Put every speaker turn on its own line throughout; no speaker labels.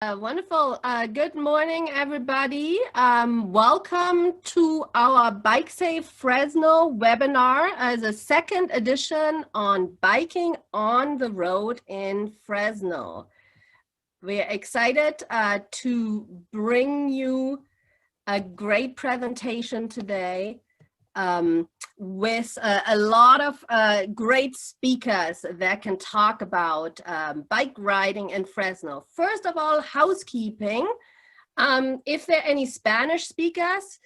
Wonderful. Good morning, everybody. Welcome to our Bike Safe Fresno webinar as a second edition on biking on the road in Fresno. We're excited to bring you a great presentation today with a lot of great speakers that can talk about bike riding in Fresno. First of all, housekeeping. If there are any Spanish speakers,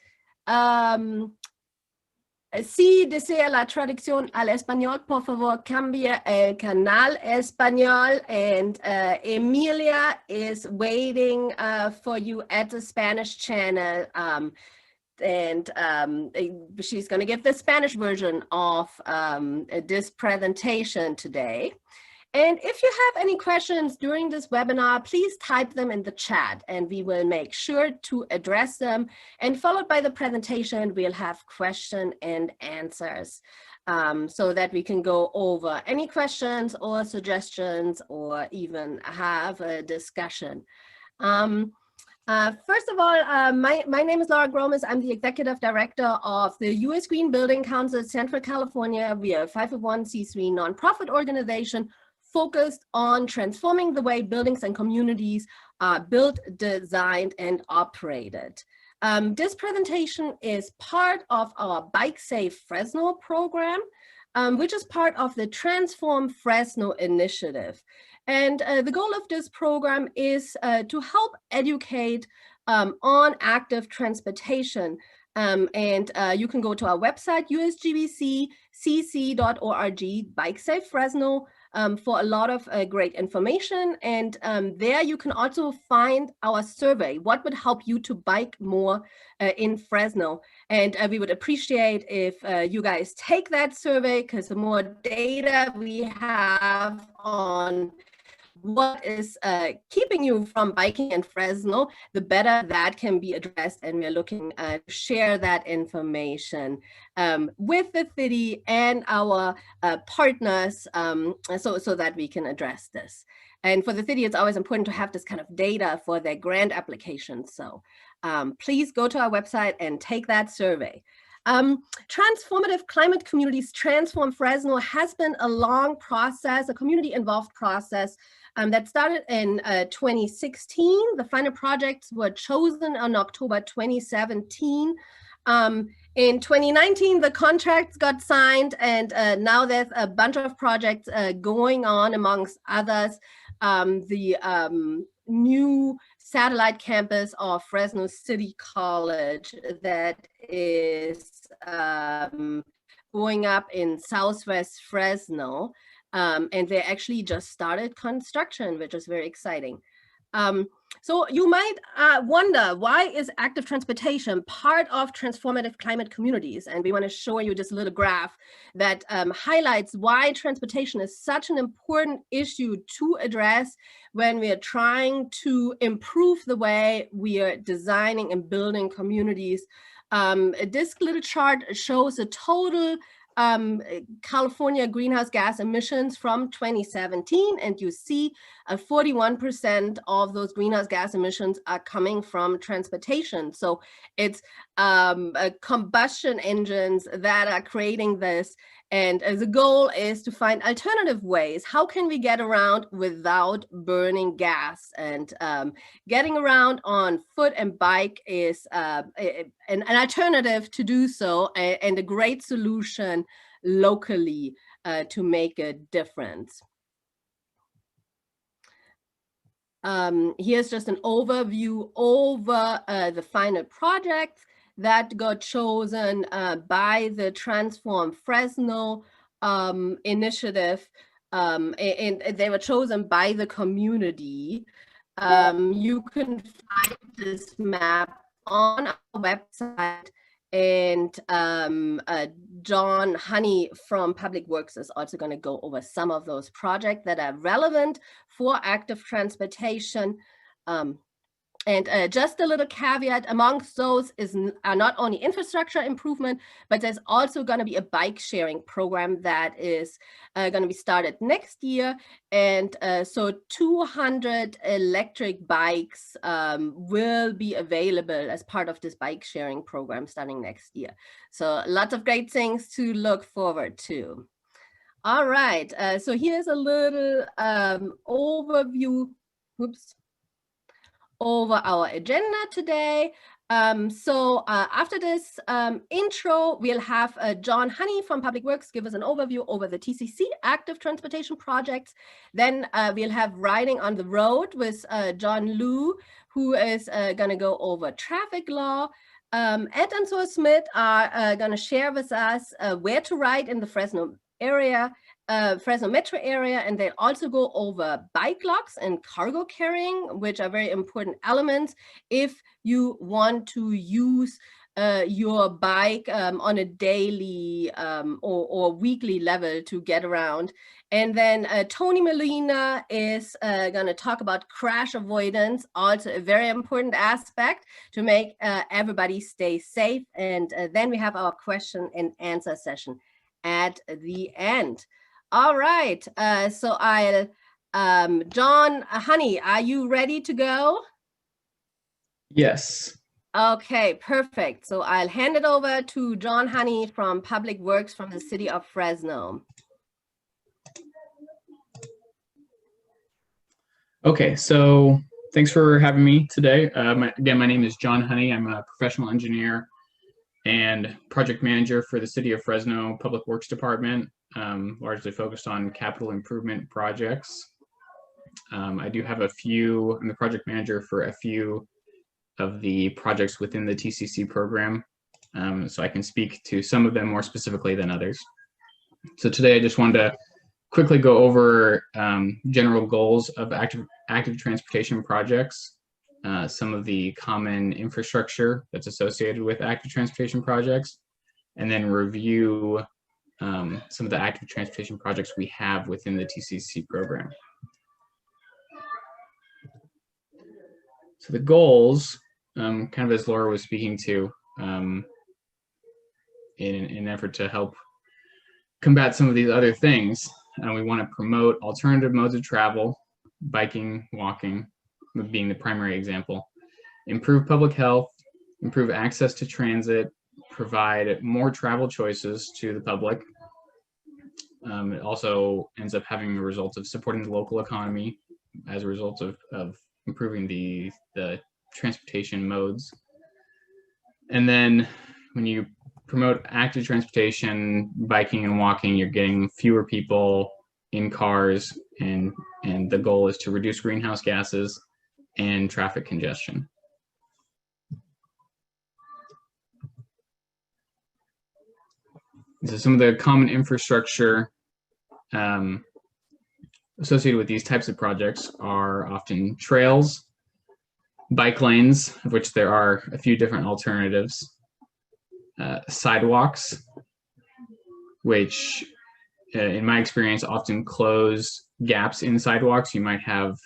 si desea la traducción al español, por favor, cambie el canal español, and Emilia is waiting for you at the Spanish channel. And she's going to give the Spanish version of this presentation today. And if you have any questions during this webinar, please type them in the chat and we will make sure to address them. And followed by the presentation, we'll have question and answers so that we can go over any questions or suggestions or even have a discussion. First of all, my name is Laura Gromes. I'm the Executive Director of the U.S. Green Building Council, Central California. We are a 501c3 nonprofit organization focused on transforming the way buildings and communities are built, designed, and operated. This presentation is part of our Bike Safe Fresno program, which is part of the Transform Fresno initiative. And the goal of this program is to help educate on active transportation. And you can go to our website, usgbccc.org, Bike Safe Fresno, for a lot of great information. And there you can also find our survey, what would help you to bike more in Fresno. And we would appreciate if you guys take that survey, because the more data we have on what is keeping you from biking in Fresno, the better that can be addressed. And we're looking to share that information with the city and our partners so that we can address this. And for the city, it's always important to have this kind of data for their grant applications. So please go to our website and take that survey. Transformative Climate Communities Transform Fresno has been a long process, a community-involved process that started in 2016. The final projects were chosen in October 2017. In 2019, the contracts got signed, and now there's a bunch of projects going on, amongst others, the new satellite campus of Fresno City College that is going up in Southwest Fresno. And they actually just started construction, which is very exciting. So you might wonder, why is active transportation part of transformative climate communities? And we want to show you this little graph that highlights why transportation is such an important issue to address when we are trying to improve the way we are designing and building communities. This little chart shows the total California greenhouse gas emissions from 2017, and you see 41% of those greenhouse gas emissions are coming from transportation. So it's combustion engines that are creating this, and the goal is to find alternative ways. How can we get around without burning gas? And getting around on foot and bike is an alternative to do so, and a great solution locally to make a difference. Here's just an overview over the final projects that got chosen by the Transform Fresno initiative, and they were chosen by the community. You can find this map on our website, and John Honey from Public Works is also going to go over some of those projects that are relevant for active transportation. And just a little caveat, amongst those are not only infrastructure improvement, but there's also going to be a bike sharing program that is going to be started next year. And so 200 electric bikes will be available as part of this bike sharing program starting next year. So lots of great things to look forward to. All right, so here's a little overview. Oops. Over our agenda today. After this intro, we'll have John Honey from Public Works give us an overview over the TCC active transportation projects. Then we'll have Riding on the Road with John Liu, who is going to go over traffic law. Ed and Sue Smith are going to share with us where to ride in the Fresno area. Fresno metro area, and they also go over bike locks and cargo carrying, which are very important elements if you want to use your bike on a daily or weekly level to get around. And then Tony Molina is going to talk about crash avoidance, also a very important aspect to make everybody stay safe. And then we have our question and answer session at the end. All right, so John Honey, are you ready to go?
Yes.
Okay, perfect. So I'll hand it over to John Honey from Public Works from the city of Fresno.
Okay, so thanks for having me today. Again, my name is John Honey. I'm a professional engineer and project manager for the city of Fresno Public Works Department. Largely focused on capital improvement projects. I do have I'm the project manager for a few of the projects within the TCC program, so I can speak to some of them more specifically than others. So today I just wanted to quickly go over general goals of active transportation projects, some of the common infrastructure that's associated with active transportation projects, and then review some of the active transportation projects we have within the TCC program. So the goals, kind of as Laura was speaking to, in an effort to help combat some of these other things, we want to promote alternative modes of travel, biking, walking being the primary example, improve public health, improve access to transit, provide more travel choices to the public. It also ends up having the result of supporting the local economy as a result of improving the transportation modes. And then when you promote active transportation, biking and walking, you're getting fewer people in cars, and the goal is to reduce greenhouse gases and traffic congestion. So some of the common infrastructure associated with these types of projects are often trails, bike lanes, of which there are a few different alternatives, sidewalks, which in my experience often close gaps in sidewalks. You might have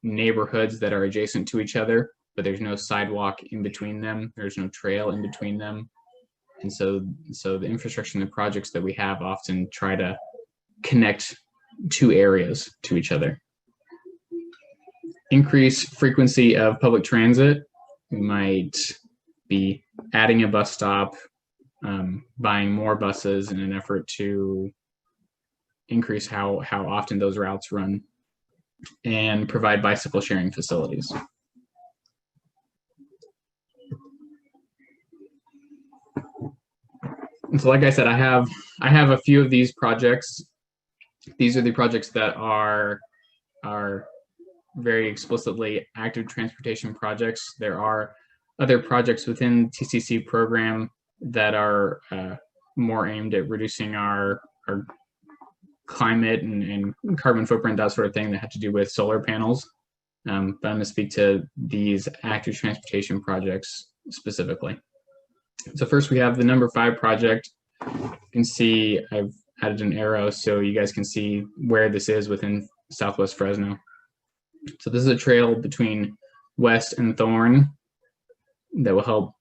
neighborhoods that are adjacent to each other, but there's no sidewalk in between them. There's no trail in between them. And so the infrastructure and the projects that we have often try to connect two areas to each other. Increase frequency of public transit. We might be adding a bus stop, buying more buses in an effort to increase how often those routes run, and provide bicycle sharing facilities. And so, like I said, I have a few of these projects. These are the projects that are very explicitly active transportation projects. There are other projects within TCC program that are more aimed at reducing our climate and carbon footprint, that sort of thing, that have to do with solar panels. But I'm going to speak to these active transportation projects specifically. So first we have the number 5 project. You can see I've added an arrow so you guys can see where this is within Southwest Fresno. So this is a trail between West and Thorn that will help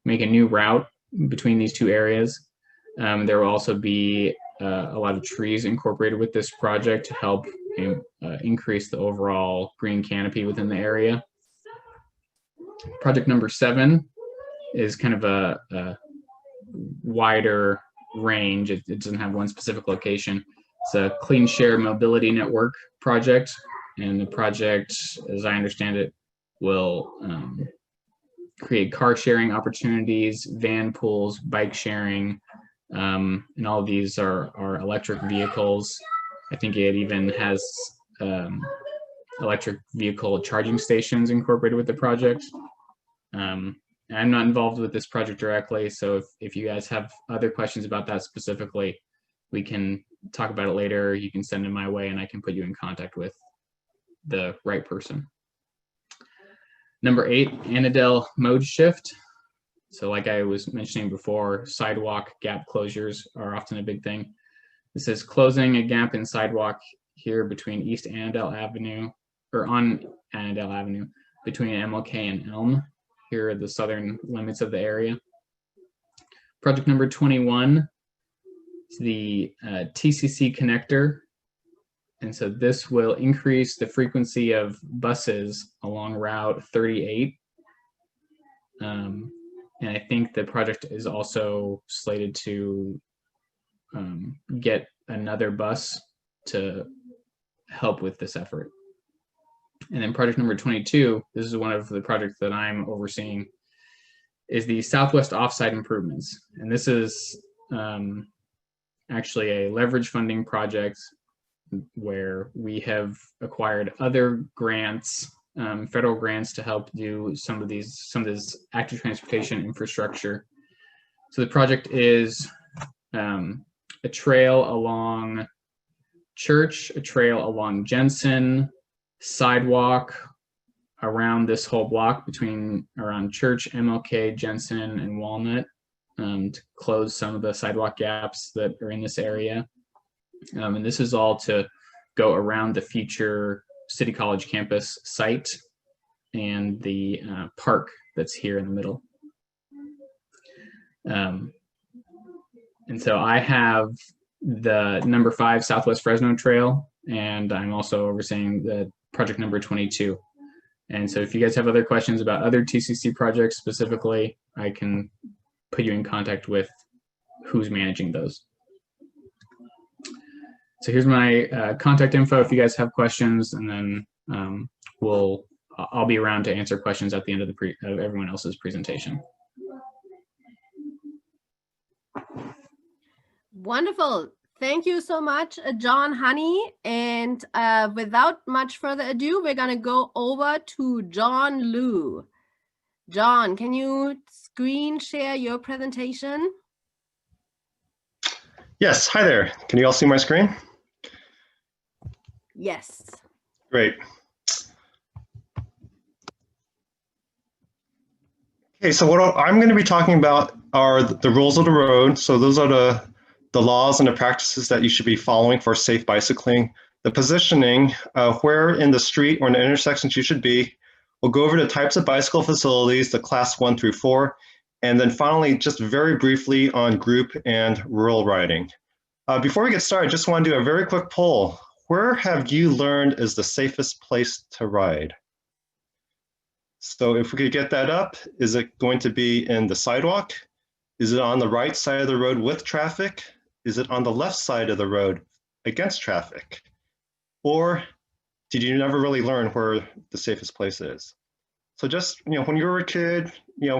make a new route between these two areas. There will also be a lot of trees incorporated with this project to help increase the overall green canopy within the area. Project number 7 is kind of a wider range. It doesn't have one specific location. It's a clean share mobility network project, and the project, as I understand it, will create car sharing opportunities, van pools, bike sharing, and all of these are electric vehicles. I think it even has electric vehicle charging stations incorporated with the project. I'm not involved with this project directly, so if you guys have other questions about that specifically, we can talk about it later. You can send them my way and I can put you in contact with the right person. Number 8, Annadel mode shift. So like I was mentioning before, sidewalk gap closures are often a big thing. This is closing a gap in sidewalk here between East Annandale Avenue, or on Annandale Avenue, between MLK and Elm. Here are the southern limits of the area. Project number 21 is the TCC connector. And so this will increase the frequency of buses along Route 38. And I think the project is also slated to get another bus to help with this effort. And then project number 22, this is one of the projects that I'm overseeing, is the Southwest Offsite improvements. And this is actually a leverage funding project where we have acquired other grants, federal grants, to help do some of this active transportation infrastructure. So the project is a trail along Church, a trail along Jensen, sidewalk around this whole block around Church, MLK, Jensen, and Walnut, to close some of the sidewalk gaps that are in this area. And this is all to go around the future City College campus site and the park that's here in the middle. And so I have the number 5 Southwest Fresno Trail, and I'm also overseeing the project number 22. And so if you guys have other questions about other TCC projects specifically, I can put you in contact with who's managing those. So here's my contact info if you guys have questions, and then I'll be around to answer questions at the end of everyone else's presentation.
Wonderful. Thank you so much, John Honey. And without much further ado, we're going to go over to John Liu. John, can you screen share your presentation?
Yes, hi there. Can you all see my screen?
Yes.
Great. Okay, so what I'm going to be talking about are the rules of the road. So those are the laws and the practices that you should be following for safe bicycling. The positioning, where in the street or in the intersections you should be. We'll go over the types of bicycle facilities, the class 1 through 4, and then finally, just very briefly on group and rural riding. Before we get started, just want to do a very quick poll. Where have you learned is the safest place to ride? So if we could get that up, is it going to be in the sidewalk? Is it on the right side of the road with traffic? Is it on the left side of the road against traffic? Or did you never really learn where the safest place is? So just, when you were a kid,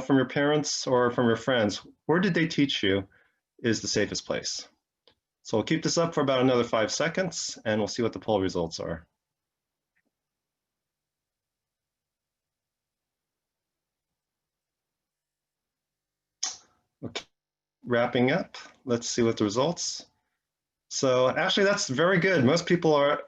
from your parents or from your friends, where did they teach you is the safest place? So we'll keep this up for about another 5 seconds and we'll see what the poll results are. Okay, wrapping up, let's see what the results. So actually that's very good. Most people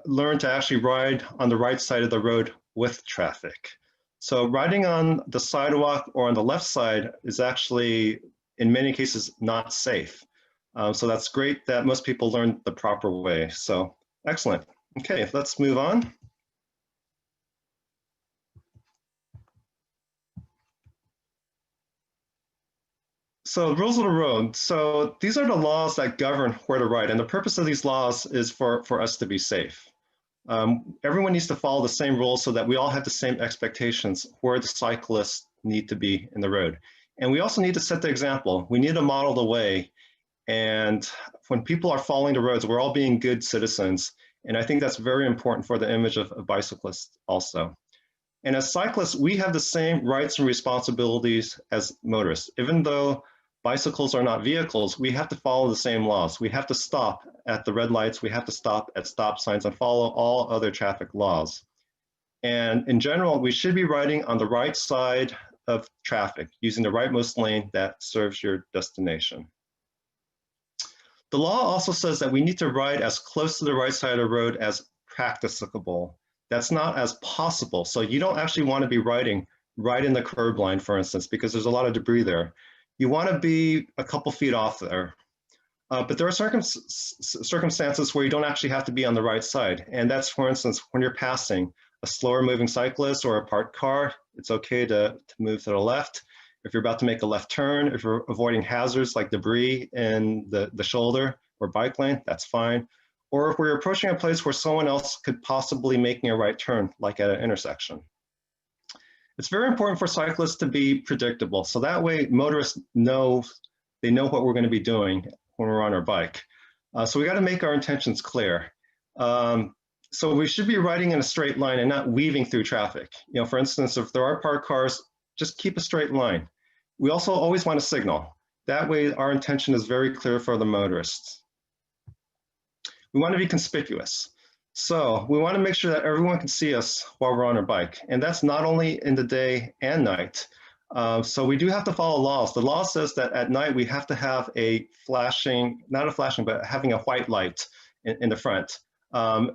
learn to actually ride on the right side of the road with traffic. So riding on the sidewalk or on the left side is actually, in many cases, not safe. So that's great that most people learned the proper way. So excellent. Okay, let's move on. So rules of the road. So these are the laws that govern where to ride. And the purpose of these laws is for us to be safe. Everyone needs to follow the same rules so that we all have the same expectations where the cyclists need to be in the road. And we also need to set the example. We need to model the way. And when people are following the roads, we're all being good citizens. And I think that's very important for the image of bicyclists also. And as cyclists, we have the same rights and responsibilities as motorists. Even though bicycles are not vehicles, we have to follow the same laws. We have to stop at the red lights, we have to stop at stop signs and follow all other traffic laws. And in general, we should be riding on the right side of traffic, using the rightmost lane that serves your destination. The law also says that we need to ride as close to the right side of the road as practicable. That's not as possible. So you don't actually want to be riding right in the curb line, for instance, because there's a lot of debris there. You want to be a couple feet off there. But there are circumstances where you don't actually have to be on the right side. And that's, for instance, when you're passing a slower moving cyclist or a parked car, it's okay to move to the left. If you're about to make a left turn, if you're avoiding hazards like debris in the shoulder or bike lane, that's fine. Or if we're approaching a place where someone else could possibly making a right turn, like at an intersection. It's very important for cyclists to be predictable. So that way motorists know, they know what we're going to be doing when we're on our bike. So we got to make our intentions clear. So we should be riding in a straight line and not weaving through traffic. You know, for instance, if there are parked cars, just keep a straight line. We also always want to signal. That way our intention is very clear for the motorists. We want to be conspicuous. So we want to make sure that everyone can see us while we're on our bike. And that's not only in the day and night. So we do have to follow laws. The law says that at night we have to have a flashing, not a flashing, but having a white light in the front.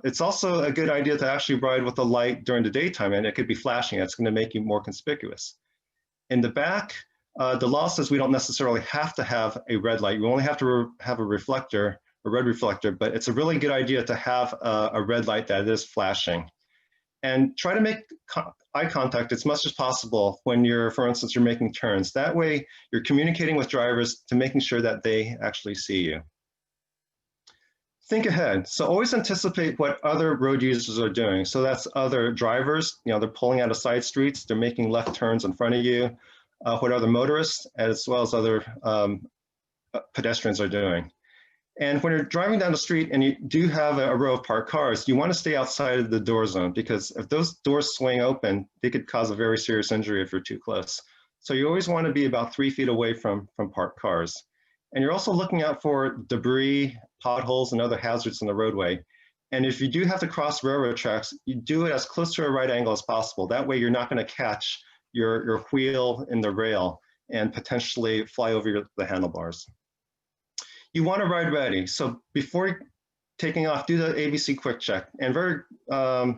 It's also a good idea to actually ride with a light during the daytime, and it could be flashing. It's going to make you more conspicuous. In the back, the law says we don't necessarily have to have a red light. We only have to have a reflector, a red reflector, but it's a really good idea to have a red light that is flashing. And try to make eye contact as much as possible when you're, for instance, you're making turns. That way you're communicating with drivers to making sure that they actually see you. Think ahead. So always anticipate what other road users are doing. So that's other drivers, you know, they're pulling out of side streets, they're making left turns in front of you, what other motorists, as well as other pedestrians are doing. And when you're driving down the street and you do have a row of parked cars, you want to stay outside of the door zone, because if those doors swing open, they could cause a very serious injury if you're too close. So you always want to be about 3 feet away from parked cars. And you're also looking out for debris, potholes, and other hazards in the roadway. And if you do have to cross railroad tracks, you do it as close to a right angle as possible. That way you're not going to catch your wheel in the rail and potentially fly over the handlebars. You want to ride ready. So before taking off, do the ABC quick check. And very a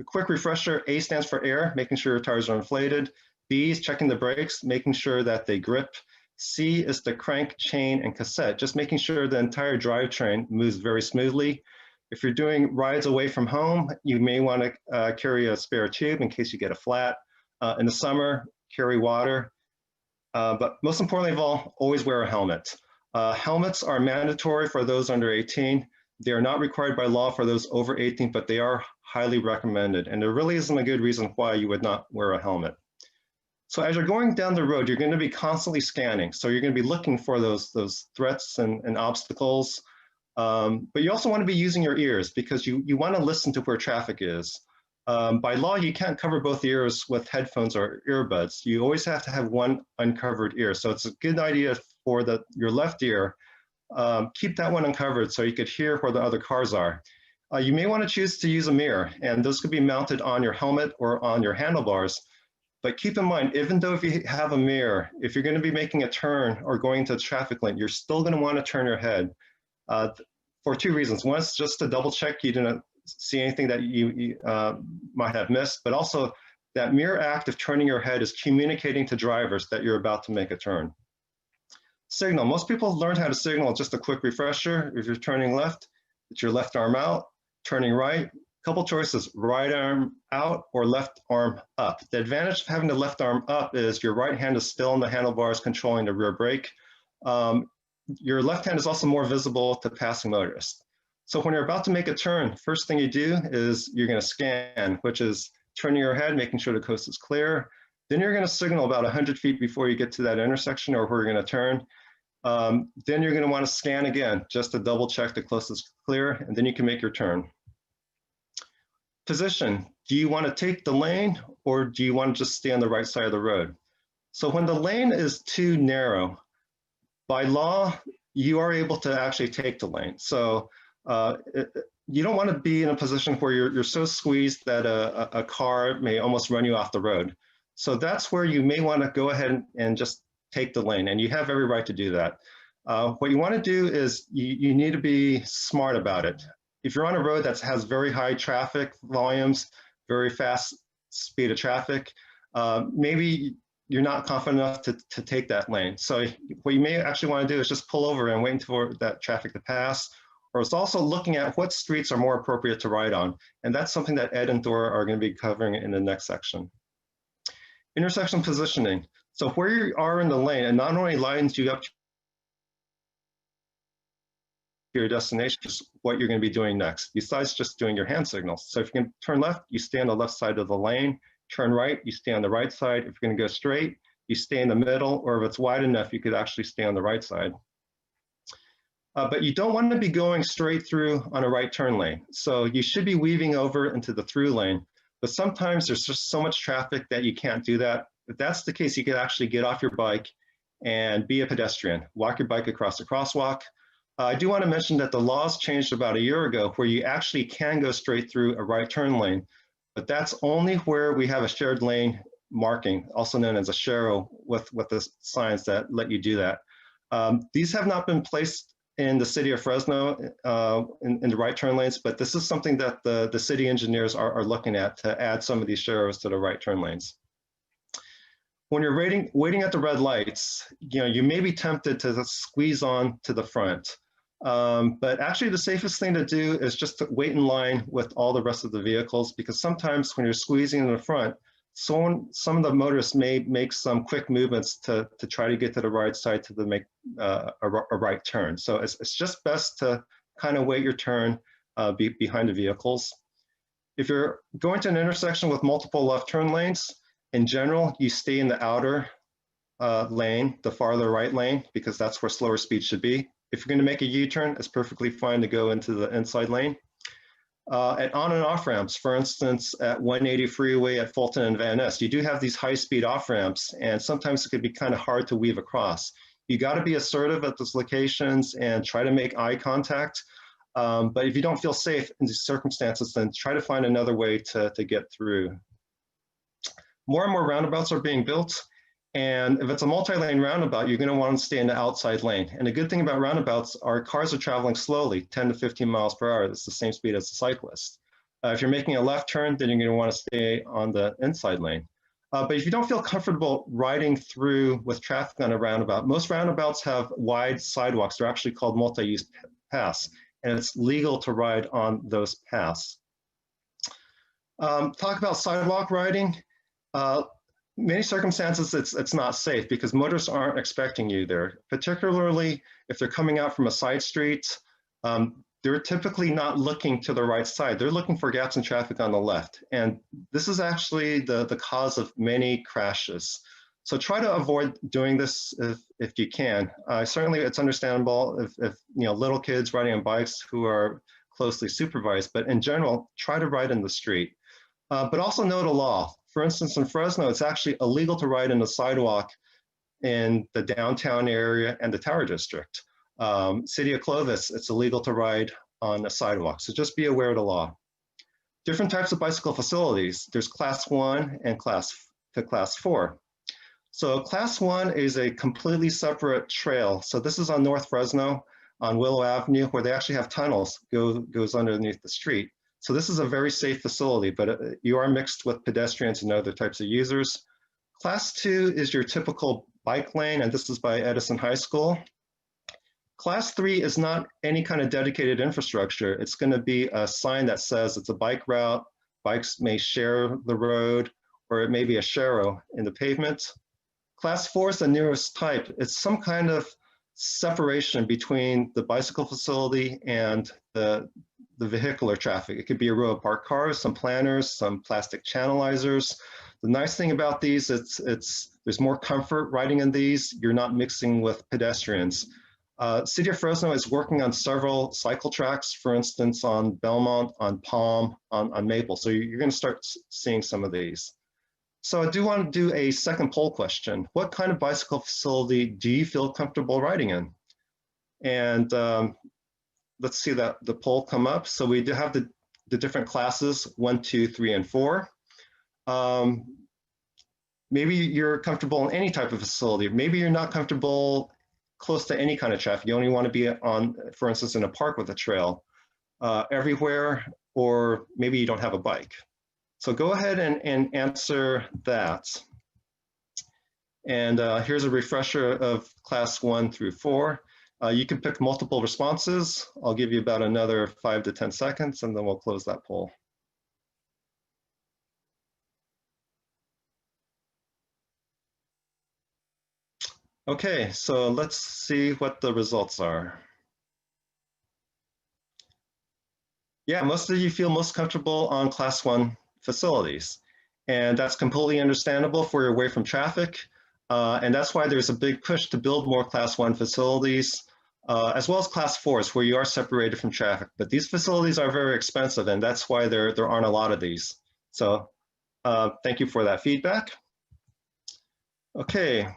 quick refresher, A stands for air, making sure your tires are inflated. B is checking the brakes, making sure that they grip. C is the crank, chain, and cassette, just making sure the entire drivetrain moves very smoothly. If you're doing rides away from home, you may want to carry a spare tube in case you get a flat. In the summer, carry water. But most importantly of all, always wear a helmet. Helmets are mandatory for those under 18. They are not required by law for those over 18, but they are highly recommended. And there really isn't a good reason why you would not wear a helmet. So as you're going down the road, you're going to be constantly scanning. So you're going to be looking for those threats and obstacles. But you also want to be using your ears, because you want to listen to where traffic is. By law, you can't cover both ears with headphones or earbuds. You always have to have one uncovered ear. So it's a good idea for your left ear, keep that one uncovered so you could hear where the other cars are. You may want to choose to use a mirror, and those could be mounted on your helmet or on your handlebars. But keep in mind, even though if you have a mirror, if you're going to be making a turn or going to a traffic lane, you're still going to want to turn your head for 2 reasons. One is just to double check you didn't see anything that you might have missed, but also that mere act of turning your head is communicating to drivers that you're about to make a turn. Signal. Most people learned how to signal. Just a quick refresher. If you're turning left, it's your left arm out. Turning right, couple choices, right arm out or left arm up. The advantage of having the left arm up is your right hand is still on the handlebars controlling the rear brake. your left hand is also more visible to passing motorists. So when you're about to make a turn, first thing you do is you're going to scan, which is turning your head, making sure the coast is clear. Then you're going to signal about 100 feet before you get to that intersection or where you're going to turn. Then you're going to want to scan again just to double check the coast is clear, and then you can make your turn. Position, do you want to take the lane or do you want to just stay on the right side of the road? So when the lane is too narrow, by law, you are able to actually take the lane. So you don't want to be in a position where you're so squeezed that a car may almost run you off the road. So that's where you may want to go ahead and just take the lane, and you have every right to do that. What you want to do is you need to be smart about it. If you're on a road that has very high traffic volumes, very fast speed of traffic, maybe you're not confident enough to take that lane. So what you may actually want to do is just pull over and wait for that traffic to pass, or it's also looking at what streets are more appropriate to ride on. And that's something that Ed and Thor are going to be covering in the next section. Intersection positioning. So where you are in the lane, and not only lines you up to your destination, is what you're going to be doing next, besides just doing your hand signals. So if you can turn left, you stay on the left side of the lane. Turn right, you stay on the right side. If you're going to go straight, you stay in the middle, or if it's wide enough, you could actually stay on the right side. But you don't want to be going straight through on a right turn lane. So you should be weaving over into the through lane. But sometimes there's just so much traffic that you can't do that. If that's the case, you could actually get off your bike and be a pedestrian. Walk your bike across the crosswalk. I do want to mention that the laws changed about a year ago where you actually can go straight through a right turn lane, but that's only where we have a shared lane marking, also known as a sharrow, with the signs that let you do that. These have not been placed in the city of Fresno in the right turn lanes, but this is something that the city engineers are looking at to add some of these sharrows to the right turn lanes. When you're waiting at the red lights, you may be tempted to squeeze on to the front. But actually the safest thing to do is just to wait in line with all the rest of the vehicles, because sometimes when you're squeezing in the front, some of the motorists may make some quick movements to try to get to the right side to make a right turn. So it's just best to kind of wait your turn behind the vehicles. If you're going to an intersection with multiple left turn lanes, in general, you stay in the outer lane, the farther right lane, because that's where slower speed should be. If you're going to make a U-turn, it's perfectly fine to go into the inside lane. At on and off ramps, for instance, at 180 freeway at Fulton and Van Ness, you do have these high-speed off ramps, and sometimes it could be kind of hard to weave across. You got to be assertive at those locations and try to make eye contact. But if you don't feel safe in these circumstances, then try to find another way to get through. More and more roundabouts are being built. And if it's a multi-lane roundabout, you're going to want to stay in the outside lane. And the good thing about roundabouts are cars are traveling slowly, 10 to 15 miles per hour. That's the same speed as a cyclist. If you're making a left turn, then you're going to want to stay on the inside lane. But if you don't feel comfortable riding through with traffic on a roundabout, most roundabouts have wide sidewalks. They're actually called multi-use paths, and it's legal to ride on those paths. Talk about sidewalk riding. Many circumstances, it's not safe because motorists aren't expecting you there, particularly if they're coming out from a side street. They're typically not looking to the right side. They're looking for gaps in traffic on the left. And this is actually the cause of many crashes. So try to avoid doing this if you can. Certainly it's understandable if little kids riding on bikes who are closely supervised, but in general, try to ride in the street. But also know the law. For instance, in Fresno, it's actually illegal to ride in the sidewalk in the downtown area and the Tower District. City of Clovis, it's illegal to ride on the sidewalk. So just be aware of the law. Different types of bicycle facilities. There's class 1 and class 4. So class 1 is a completely separate trail. So this is on North Fresno on Willow Avenue, where they actually have tunnels goes underneath the street. So this is a very safe facility, but you are mixed with pedestrians and other types of users. Class 2 is your typical bike lane, and this is by Edison High School. Class 3 is not any kind of dedicated infrastructure. It's going to be a sign that says it's a bike route, bikes may share the road, or it may be a sharrow in the pavement. Class 4 is the nearest type. It's some kind of separation between the bicycle facility and the vehicular traffic. It could be a row of parked cars, some planters, some plastic channelizers. The nice thing about these, there's more comfort riding in these. You're not mixing with pedestrians. City of Fresno is working on several cycle tracks, for instance, on Belmont, on Palm, on Maple. So you're going to start seeing some of these. So I do want to do a second poll question. What kind of bicycle facility do you feel comfortable riding in? And let's see the poll come up. So we do have the different classes, 1, 2, 3, and 4. Maybe you're comfortable in any type of facility. Maybe you're not comfortable close to any kind of traffic. You only want to be on, for instance, in a park with a trail everywhere, or maybe you don't have a bike. So go ahead and answer that. And here's a refresher of class 1 through 4. You can pick multiple responses. I'll give you about another 5 to 10 seconds, and then we'll close that poll. Okay, so let's see what the results are. Yeah, most of you feel most comfortable on class 1 facilities, and that's completely understandable if we're away from traffic. And that's why there's a big push to build more class 1 facilities, as well as class 4s where you are separated from traffic. But these facilities are very expensive, and that's why there aren't a lot of these. So thank you for that feedback. Okay.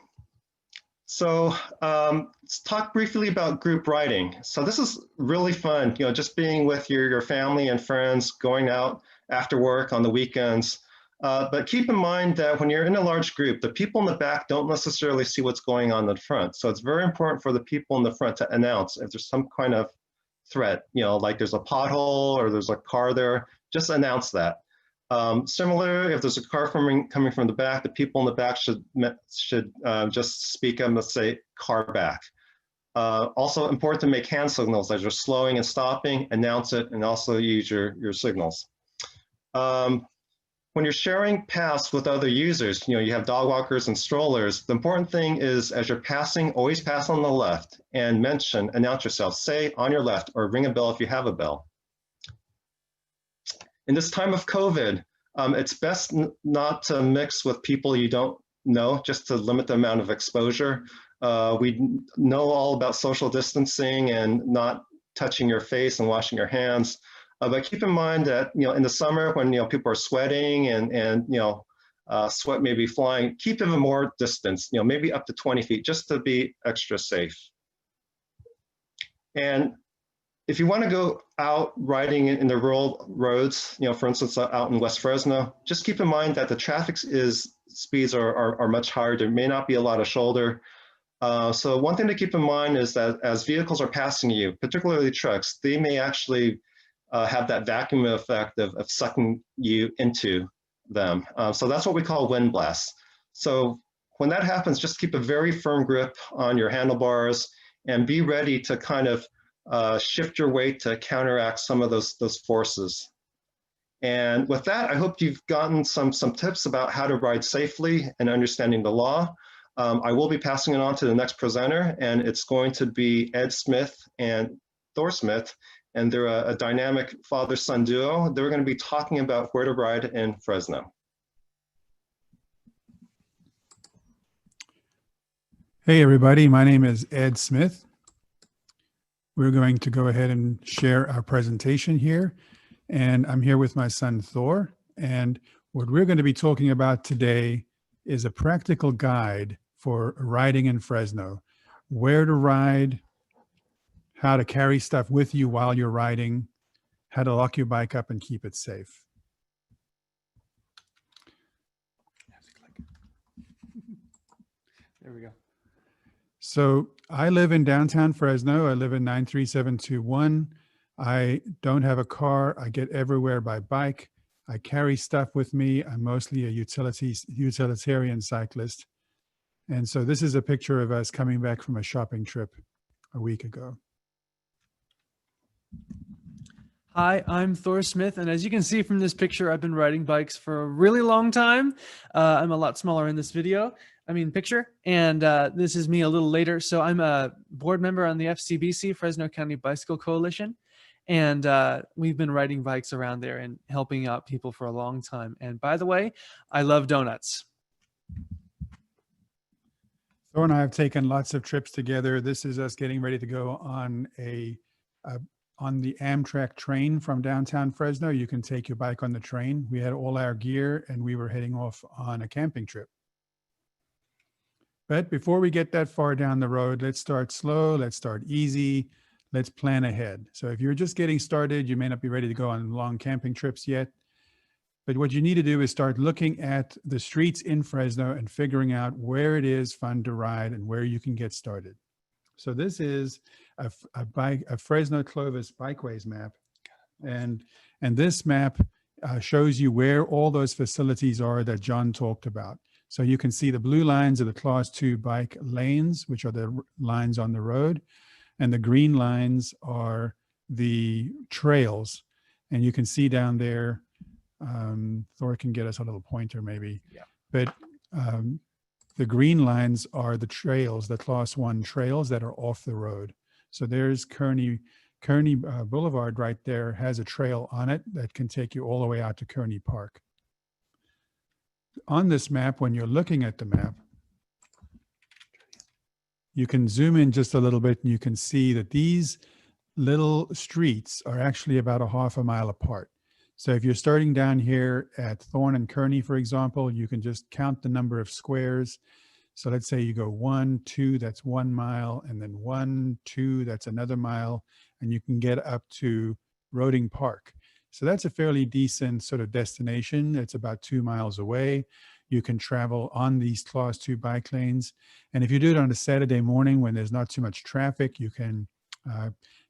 So let's talk briefly about group riding. So this is really fun, just being with your family and friends, going out after work on the weekends. But keep in mind that when you're in a large group, the people in the back don't necessarily see what's going on in the front. So it's very important for the people in the front to announce if there's some kind of threat, like there's a pothole or there's a car there, just announce that. Similar, if there's a car coming from the back, the people in the back should just speak up and say, car back. Also important to make hand signals as you're slowing and stopping, announce it, and also use your signals. When you're sharing paths with other users, you have dog walkers and strollers, the important thing is as you're passing, always pass on the left and announce yourself, say on your left, or ring a bell if you have a bell. In this time of COVID, it's best not to mix with people you don't know, just to limit the amount of exposure. We know all about social distancing and not touching your face and washing your hands. But keep in mind that in the summer when people are sweating and sweat may be flying, keep even more distance, maybe up to 20 feet, just to be extra safe. And if you want to go out riding in the rural roads, for instance, out in West Fresno, just keep in mind that the traffic speeds are much higher. There may not be a lot of shoulder. So one thing to keep in mind is that as vehicles are passing you, particularly trucks, they may actually have that vacuum effect of sucking you into them. So that's what we call wind blasts. So when that happens, just keep a very firm grip on your handlebars and be ready to kind of shift your weight to counteract some of those forces. And with that, I hope you've gotten some tips about how to ride safely and understanding the law. I will be passing it on to the next presenter, and it's going to be Ed Smith and Thor Smith, and they're a dynamic father-son duo. They're going to be talking about where to ride in Fresno.
Hey everybody, my name is Ed Smith. We're going to go ahead and share our presentation here. And I'm here with my son, Thor. And what we're going to be talking about today is a practical guide for riding in Fresno. Where to ride, how to carry stuff with you while you're riding, how to lock your bike up and keep it safe.
There we go.
So I live in downtown Fresno. I live in 93721. I don't have a car. I get everywhere by bike. I carry stuff with me. I'm mostly a utilitarian cyclist. And so this is a picture of us coming back from a shopping trip a week ago.
Hi, I'm Thor Smith, and as you can see from this picture, I've been riding bikes for a really long time. I'm a lot smaller in this picture, and this is me a little later. So I'm a board member on the FCBC, Fresno County Bicycle Coalition, and we've been riding bikes around there and helping out people for a long time. And by the way, I love donuts.
Thor and I have taken lots of trips together. This is us getting ready to go on on the Amtrak train from downtown Fresno. You can take your bike on the train. We had all our gear and we were heading off on a camping trip. But before we get that far down the road, let's start slow, let's start easy, let's plan ahead. So if you're just getting started, you may not be ready to go on long camping trips yet. But what you need to do is start looking at the streets in Fresno and figuring out where it is fun to ride and where you can get started. So this is a Fresno Clovis bikeways map. And this map shows you where all those facilities are that John talked about. So you can see the blue lines are the Class 2 bike lanes, which are the lines on the road. And the green lines are the trails. And you can see down there, Thor can get us a little pointer maybe. Yeah. But the green lines are the trails, the Class 1 trails that are off the road. So there's Kearney Boulevard right there has a trail on it that can take you all the way out to Kearney Park. On this map, when you're looking at the map, you can zoom in just a little bit and you can see that these little streets are actually about a half a mile apart. So if you're starting down here at Thorn and Kearney, for example, you can just count the number of squares. So let's say you go 1, 2, that's 1 mile, and then 1, 2, that's another mile, and you can get up to Roding Park. So that's a fairly decent sort of destination. It's about 2 miles away. You can travel on these Class 2 bike lanes. And if you do it on a Saturday morning when there's not too much traffic, you can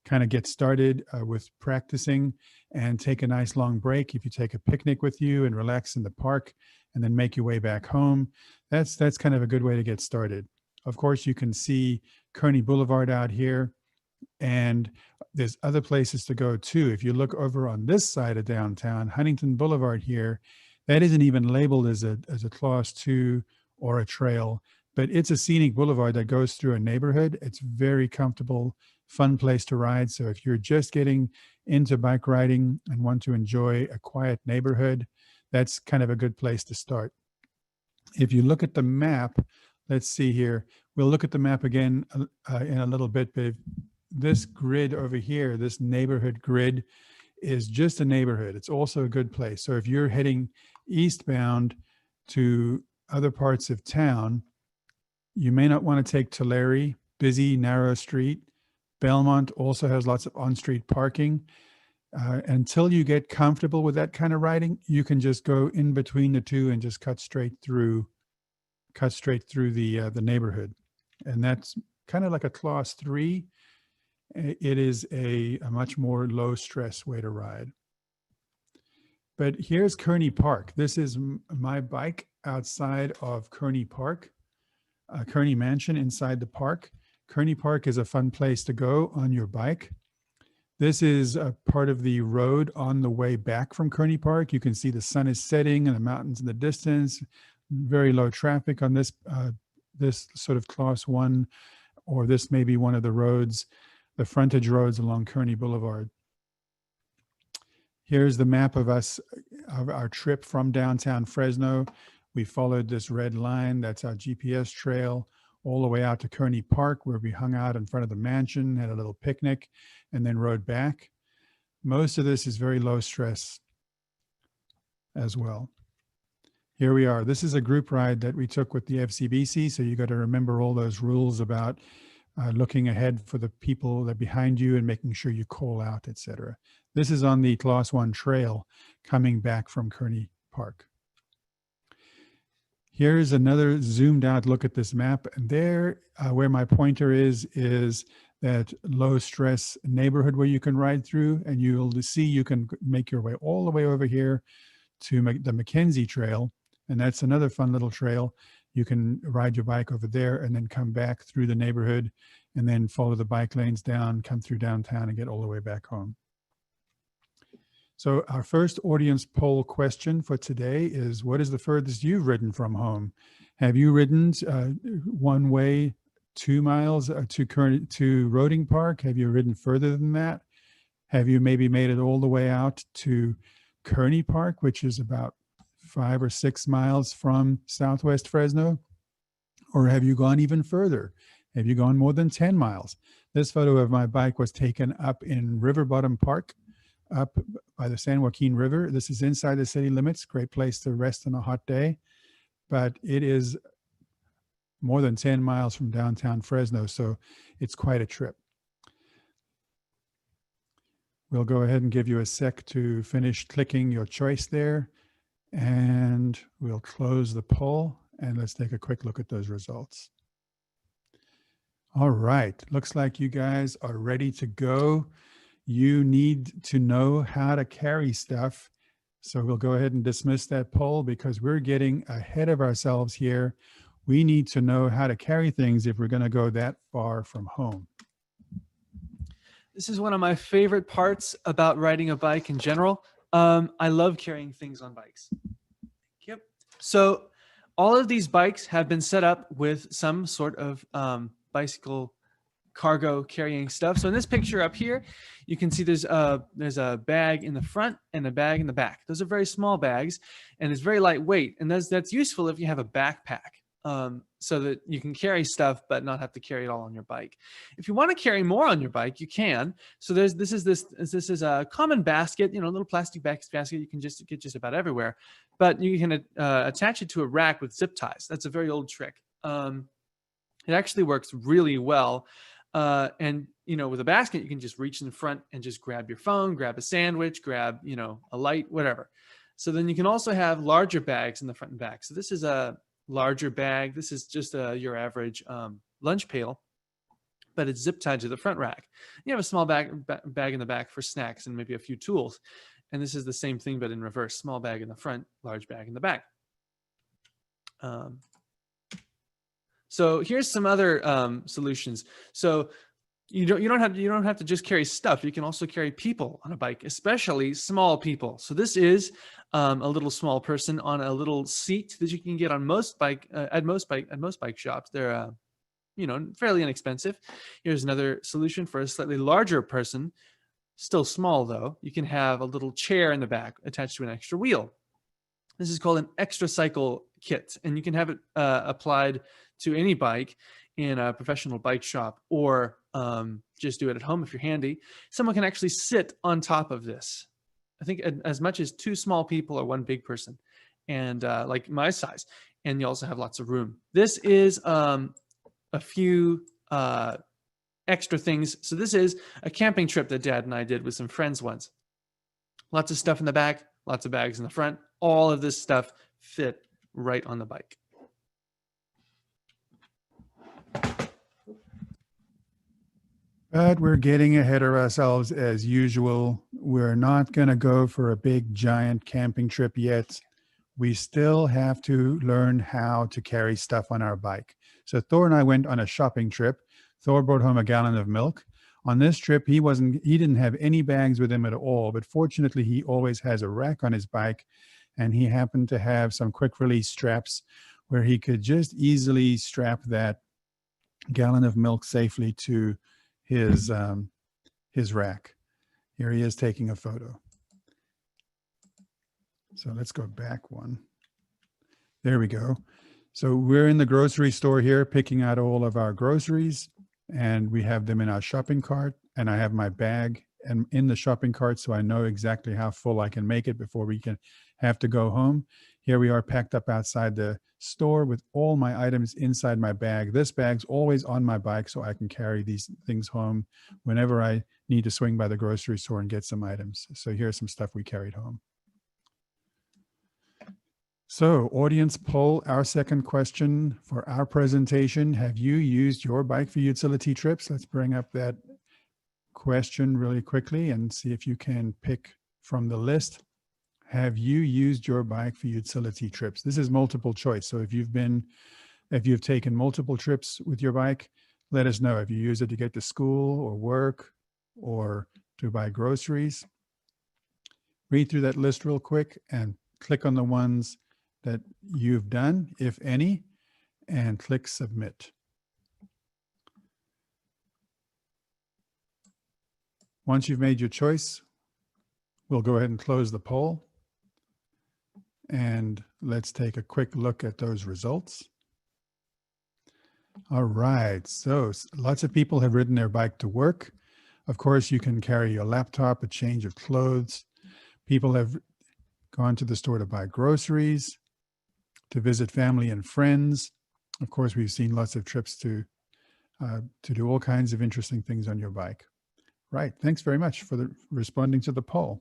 kind of get started with practicing and take a nice long break. If you take a picnic with you and relax in the park and then make your way back home, that's kind of a good way to get started. Of course, you can see Kearney Boulevard out here, and there's other places to go too. If you look over on this side of downtown, Huntington Boulevard here, that isn't even labeled as a Class 2 or a trail, but it's a scenic boulevard that goes through a neighborhood. It's very comfortable, fun place to ride. So if you're just getting into bike riding and want to enjoy a quiet neighborhood, that's kind of a good place to start. If you look at the map, let's see here. We'll look at the map again in a little bit, but this grid over here, this neighborhood grid, is just a neighborhood. It's also a good place. So if you're heading eastbound to other parts of town, you may not want to take Tulare, busy, narrow street. Belmont also has lots of on-street parking. Until you get comfortable with that kind of riding, you can just go in between the two and just cut straight through the neighborhood. And that's kind of like a Class 3. It is a much more low stress way to ride. But here's Kearney Park. This is my bike outside of Kearney Park, Kearney Mansion inside the park. Kearney Park is a fun place to go on your bike. This is a part of the road on the way back from Kearney Park. You can see the sun is setting and the mountains in the distance. Very low traffic on this sort of Class 1, or this may be one of the roads, the frontage roads along Kearney Boulevard. Here's the map of our trip from downtown Fresno. We followed this red line. That's our GPS trail all the way out to Kearney Park, where we hung out in front of the mansion, had a little picnic, and then rode back. Most of this is very low stress as well. Here we are. This is a group ride that we took with the FCBC. So you got to remember all those rules about looking ahead for the people that are behind you and making sure you call out, etc. This is on the Class 1 trail coming back from Kearney Park. Here's another zoomed out look at this map. And there, where my pointer is that low stress neighborhood where you can ride through, and you'll see you can make your way all the way over here to the McKenzie Trail. And that's another fun little trail. You can ride your bike over there and then come back through the neighborhood and then follow the bike lanes down, come through downtown and get all the way back home. So our first audience poll question for today is, what is the furthest you've ridden from home? Have you ridden one way 2 miles to Roding Park? Have you ridden further than that? Have you maybe made it all the way out to Kearney Park, which is about 5 or 6 miles from Southwest Fresno? Or have you gone even further? Have you gone more than 10 miles? This photo of my bike was taken up in River Bottom Park, up by the San Joaquin River. This is inside the city limits, great place to rest on a hot day, but it is more than 10 miles from downtown Fresno, so it's quite a trip. We'll go ahead and give you a sec to finish clicking your choice there, and we'll close the poll, and let's take a quick look at those results. All right, looks like you guys are ready to go. You need to know how to carry stuff. So we'll go ahead and dismiss that poll because we're getting ahead of ourselves here. We need to know how to carry things if we're going to go that far from home.
This is one of my favorite parts about riding a bike in general. I love carrying things on bikes. Yep. So all of these bikes have been set up with some sort of bicycle cargo carrying stuff. So in this picture up here, you can see there's a bag in the front and a bag in the back. Those are very small bags, and it's very lightweight. And that's useful if you have a backpack. So that you can carry stuff but not have to carry it all on your bike. If you want to carry more on your bike, you can. So this is a common basket, you know, a little plastic basket you can just get just about everywhere. But you can attach it to a rack with zip ties. That's a very old trick. It actually works really well. And you know, with a basket, you can just reach in front and just grab your phone, grab a sandwich, grab, you know, a light, whatever. So then you can also have larger bags in the front and back. So this is a larger bag. This is just your average lunch pail, but it's zip tied to the front rack. You have a small bag in the back for snacks and maybe a few tools. And this is the same thing, but in reverse: small bag in the front, large bag in the back. So here's some other solutions. So you don't have to just carry stuff. You can also carry people on a bike, especially small people. So this is a little small person on a little seat that you can get on most bike shops. They're you know, fairly inexpensive. Here's another solution for a slightly larger person, still small though. You can have a little chair in the back attached to an extra wheel. This is called an extra cycle kit, and you can have it applied to any bike in a professional bike shop, or just do it at home if you're handy. Someone can actually sit on top of this. I think as much as 2 small people or 1 big person, and like my size. And you also have lots of room. This is a few extra things. So this is a camping trip that Dad and I did with some friends once. Lots of stuff in the back, lots of bags in the front. All of this stuff fit right on the bike.
But we're getting ahead of ourselves as usual. We're not going to go for a big, giant camping trip yet. We still have to learn how to carry stuff on our bike. So Thor and I went on a shopping trip. Thor brought home a gallon of milk. On this trip, he didn't have any bags with him at all, but fortunately, he always has a rack on his bike, and he happened to have some quick release straps where he could just easily strap that gallon of milk safely to his rack. Here he is taking a photo. So let's go back one. There we go. So we're in the grocery store here, picking out all of our groceries, and we have them in our shopping cart, and I have my bag and in the shopping cart, so I know exactly how full I can make it before we can have to go home. Here we are packed up outside the store with all my items inside my bag. This bag's always on my bike, so I can carry these things home whenever I need to swing by the grocery store and get some items. So here's some stuff we carried home. So audience poll, our second question for our presentation: have you used your bike for utility trips? Let's bring up that question really quickly and see if you can pick from the list. Have you used your bike for utility trips? This is multiple choice. So if you've taken multiple trips with your bike, let us know. If you use it to get to school or work or to buy groceries. read through that list real quick and click on the ones that you've done, if any, and click submit. Once you've made your choice, we'll go ahead and close the poll. And let's take a quick look at those results. All right, so lots of people have ridden their bike to work. Of course, you can carry your laptop, a change of clothes. People have gone to the store to buy groceries, to visit family and friends. Of course, we've seen lots of trips to do all kinds of interesting things on your bike. Right, thanks very much for responding to the poll.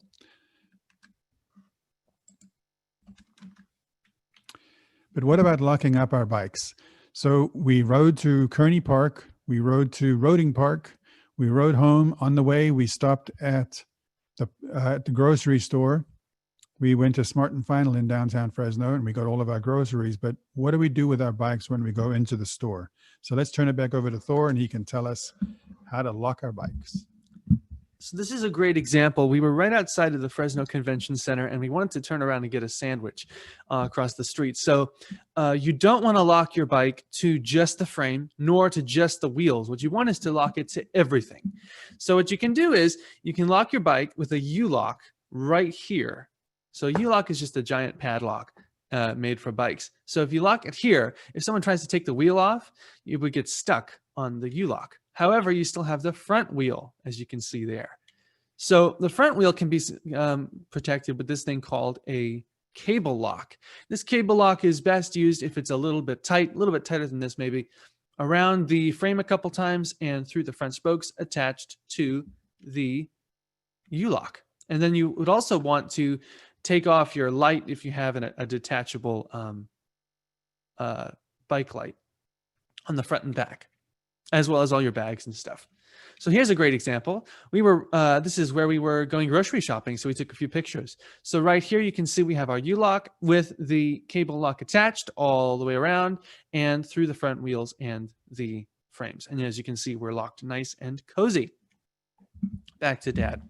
But what about locking up our bikes? So we rode to Kearney Park, we rode to Roding Park, we rode home. On the way, we stopped at the grocery store. We went to Smart and Final in downtown Fresno and we got all of our groceries. But what do we do with our bikes when we go into the store? So let's turn it back over to Thor and he can tell us how to lock our bikes.
So this is a great example. We were right outside of the Fresno Convention Center and we wanted to turn around and get a sandwich across the street. So you don't want to lock your bike to just the frame nor to just the wheels. What you want is to lock it to everything. So what you can do is you can lock your bike with a U-lock right here. So a U-lock is just a giant padlock made for bikes. So if you lock it here, if someone tries to take the wheel off, you would get stuck on the U-lock. However, you still have the front wheel, as you can see there. So the front wheel can be protected with this thing called a cable lock. This cable lock is best used if it's a little bit tight, a little bit tighter than this maybe, around the frame a couple times and through the front spokes attached to the U-lock. And then you would also want to take off your light if you have a detachable bike light on the front and back, as well as all your bags and stuff. So here's a great example. This is where we were going grocery shopping, so we took a few pictures. So right here, you can see we have our U-lock with the cable lock attached all the way around and through the front wheels and the frames. And as you can see, we're locked nice and cozy. Back to Dad.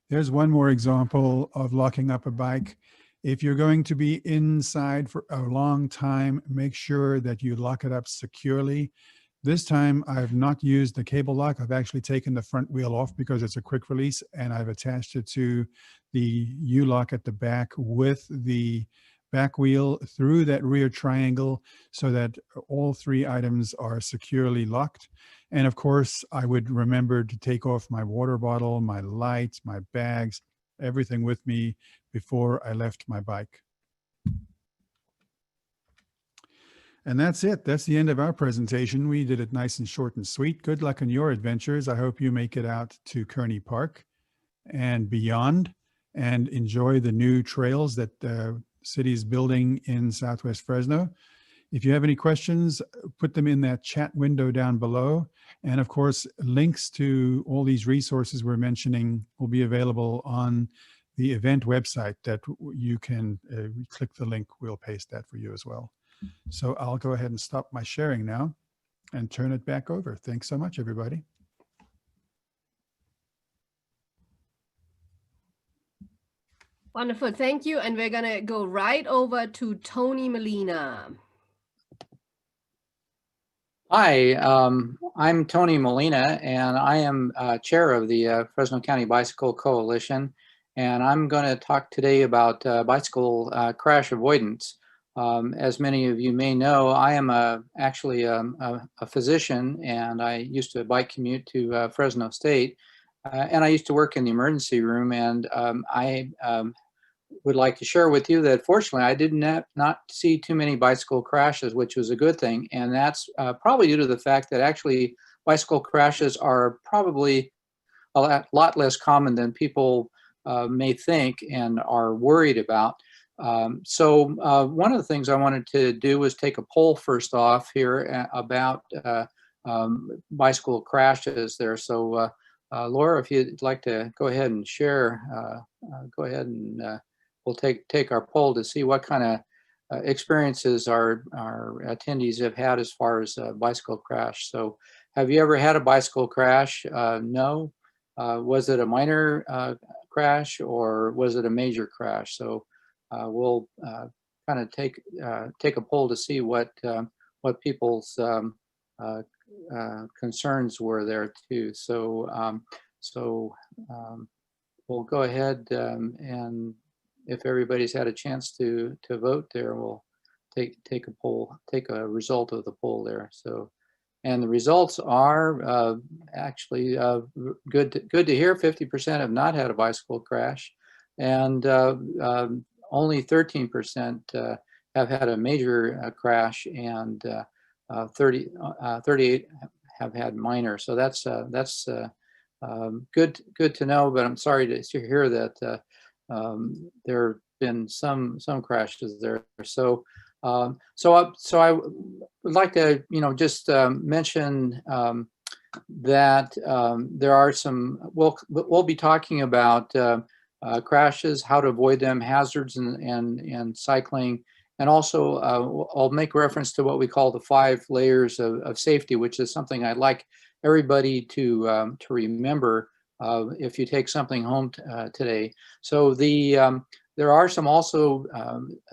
There's one more example of locking up a bike. If you're going to be inside for a long time, make sure that you lock it up securely. This time I've not used the cable lock. I've actually taken the front wheel off because it's a quick release and I've attached it to the U-lock at the back with the back wheel through that rear triangle so that all three items are securely locked. And of course, I would remember to take off my water bottle, my lights, my bags, everything with me before I left my bike. And that's it. That's the end of our presentation. We did it nice and short and sweet. Good luck on your adventures. I hope you make it out to Kearney Park and beyond and enjoy the new trails that the city is building in Southwest Fresno. If you have any questions, put them in that chat window down below. And of course, links to all these resources we're mentioning will be available on the event website that you can click the link. We'll paste that for you as well. So I'll go ahead and stop my sharing now and turn it back over. Thanks so much, everybody.
Wonderful, thank you. And we're gonna go right over to Tony Molina.
Hi, I'm Tony Molina, and I am chair of the Fresno County Bicycle Coalition, and I'm going to talk today about bicycle crash avoidance. As many of you may know, I am actually a physician, and I used to bike commute to Fresno State, and I used to work in the emergency room, and I would like to share with you that fortunately I did not see too many bicycle crashes, which was a good thing. And that's probably due to the fact that actually bicycle crashes are probably a lot less common than people may think and are worried about. So one of the things I wanted to do was take a poll first off here about bicycle crashes there. So Laura, if you'd like to go ahead and share, go ahead and we'll take our poll to see what kind of experiences our attendees have had as far as bicycle crash. So have you ever had a bicycle crash? No. Was it a minor crash or was it a major crash? So we'll kind of take a poll to see what people's concerns were there too. So we'll go ahead and if everybody's had a chance to vote there, we'll take a result of the poll there. So, and the results are actually good to hear. 50% have not had a bicycle crash, and only 13% have had a major crash, and 38 have had minor. So that's good to know. But I'm sorry to hear that there have been some crashes there. So I would like to just mention that there are some. We'll be talking about crashes, how to avoid them, hazards, and cycling. And also, I'll make reference to what we call the 5 layers of safety, which is something I'd like everybody to remember if you take something home today. So there are some also,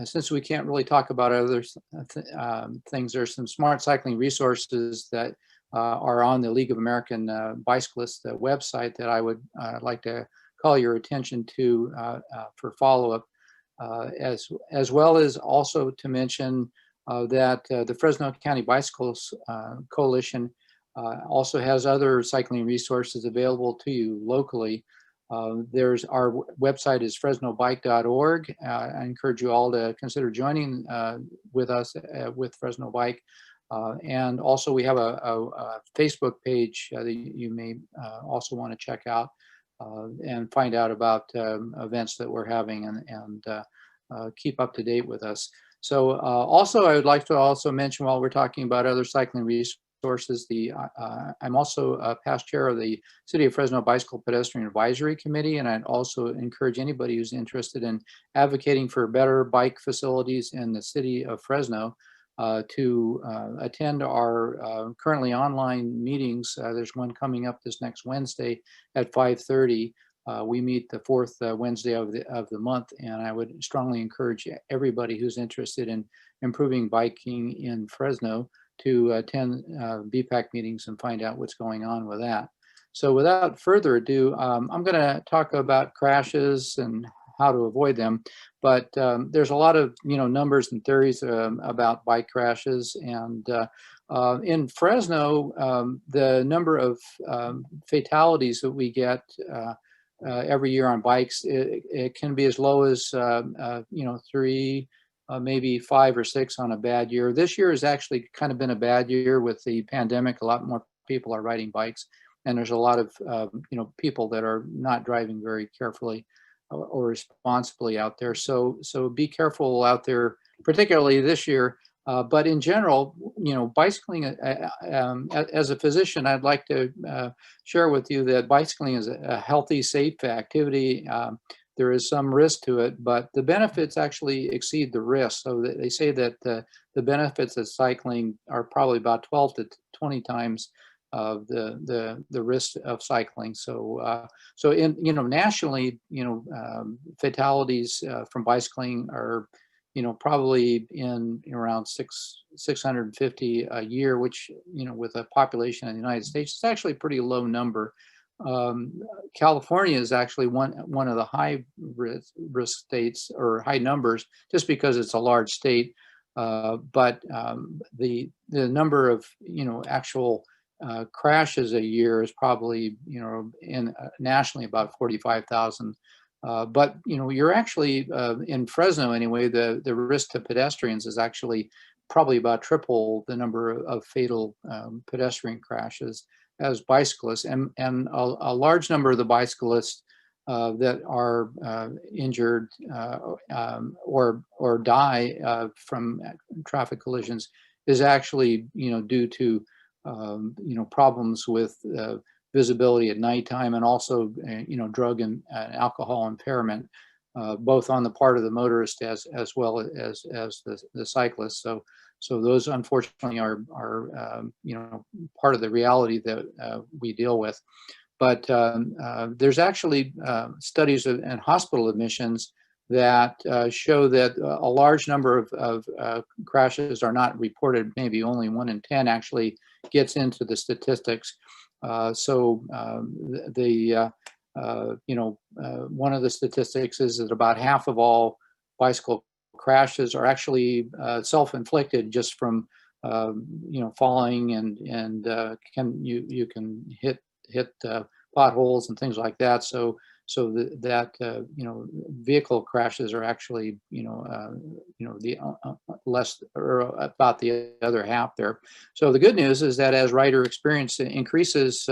since we can't really talk about other things, there's some smart cycling resources that are on the League of American Bicyclists website that I would like to call your attention to for follow-up. As well as also to mention that the Fresno County Bicycles Coalition also has other cycling resources available to you locally. There's our website is fresnobike.org. I encourage you all to consider joining with us with Fresno Bike. And also we have a Facebook page that you may also want to check out and find out about events that we're having and keep up to date with us. So also I would like to also mention while we're talking about other cycling resources, I'm also a past chair of the City of Fresno Bicycle Pedestrian Advisory Committee, and I'd also encourage anybody who's interested in advocating for better bike facilities in the City of Fresno to attend our currently online meetings. There's one coming up this next Wednesday at 5:30. We meet the 4th Wednesday of the month, and I would strongly encourage everybody who's interested in improving biking in Fresno to attend BPAC meetings and find out what's going on with that. So without further ado, I'm going to talk about crashes and how to avoid them. But there's a lot of numbers and theories about bike crashes, and in Fresno, the number of fatalities that we get every year on bikes, it can be as low as 3, maybe 5 or 6 on a bad year. This year has actually kind of been a bad year with the pandemic. A lot more people are riding bikes, and there's a lot of people that are not driving very carefully or responsibly out there. So be careful out there, particularly this year. But in general, bicycling, as a physician, I'd like to share with you that bicycling is a healthy, safe activity. There is some risk to it, but the benefits actually exceed the risk. So they say that the benefits of cycling are probably about 12 to 20 times of the risk of cycling. So nationally, fatalities from bicycling are probably in around 650 a year, which with a population in the United States, it's actually a pretty low number. California is actually one of the high risk states, or high numbers, just because it's a large state. But the number of actual crashes a year is probably in nationally about 45,000. But you're actually in Fresno anyway. The risk to pedestrians is actually probably about triple the number of fatal pedestrian crashes as bicyclists, and a large number of the bicyclists that are injured or die from traffic collisions is actually due to problems with visibility at nighttime, and also drug and alcohol impairment, both on the part of the motorist as well as the cyclist. So those unfortunately are part of the reality that we deal with. but there's actually studies and hospital admissions that show that a large number of crashes are not reported. Maybe only 1 in 10 actually gets into the statistics. One of the statistics is that about half of all bicycle crashes are actually self-inflicted, just from falling, and you can hit potholes and things like that. So vehicle crashes are actually the less, or about the other half there. So the good news is that as rider experience increases,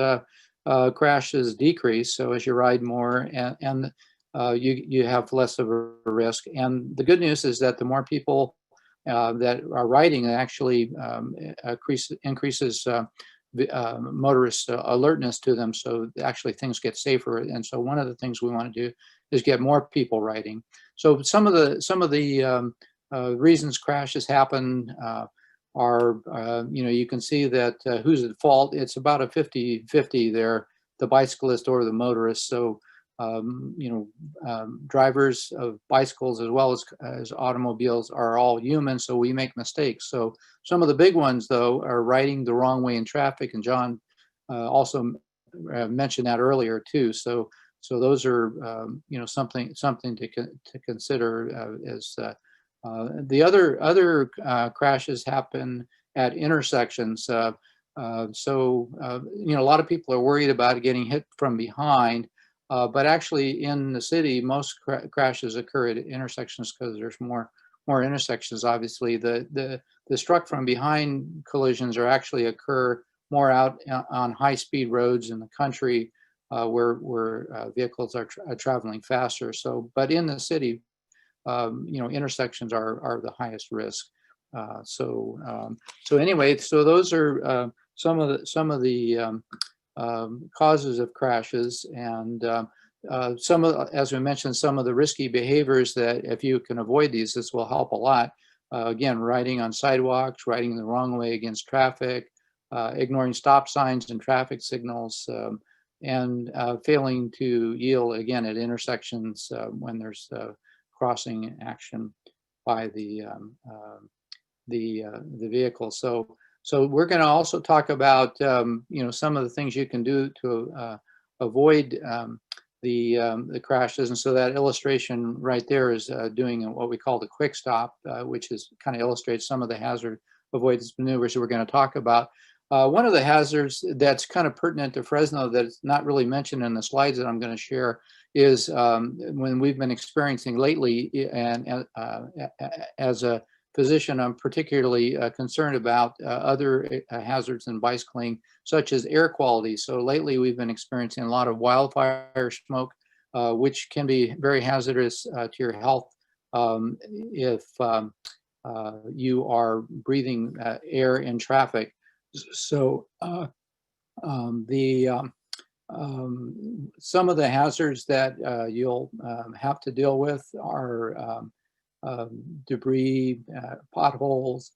crashes decrease. So as you ride more, and you have less of a risk. And the good news is that the more people that are riding, actually increases motorist alertness to them. So actually things get safer. And so one of the things we want to do is get more people riding. So some of the reasons crashes happen are, you can see that who's at fault. It's about a 50-50 there, the bicyclist or the motorist. So drivers of bicycles as well as automobiles are all human, so we make mistakes. So some of the big ones, though, are riding the wrong way in traffic, and John also mentioned that earlier too. So those are something to consider. As the other crashes happen at intersections. A lot of people are worried about getting hit from behind. But actually, in the city, most crashes occur at intersections because there's more intersections. Obviously, the struck from behind collisions are actually occur more out on high-speed roads in the country, where vehicles are traveling faster. So, but in the city, intersections are the highest risk. Anyway, so those are some of the causes of crashes, and as we mentioned, some of the risky behaviors that if you can avoid these, this will help a lot. Again, riding on sidewalks, riding the wrong way against traffic, ignoring stop signs and traffic signals, and failing to yield again at intersections when there's crossing action by the vehicle. So we're going to also talk about some of the things you can do to avoid the crashes. And so that illustration right there is doing what we call the quick stop, which is kind of illustrates some of the hazard avoidance maneuvers that we're going to talk about. One of the hazards that's kind of pertinent to Fresno that's not really mentioned in the slides that I'm going to share is when we've been experiencing lately, and as a physician, I'm particularly concerned about other hazards in bicycling, such as air quality. So lately we've been experiencing a lot of wildfire smoke, which can be very hazardous to your health if you are breathing air in traffic. So some of the hazards that you'll have to deal with are debris, potholes,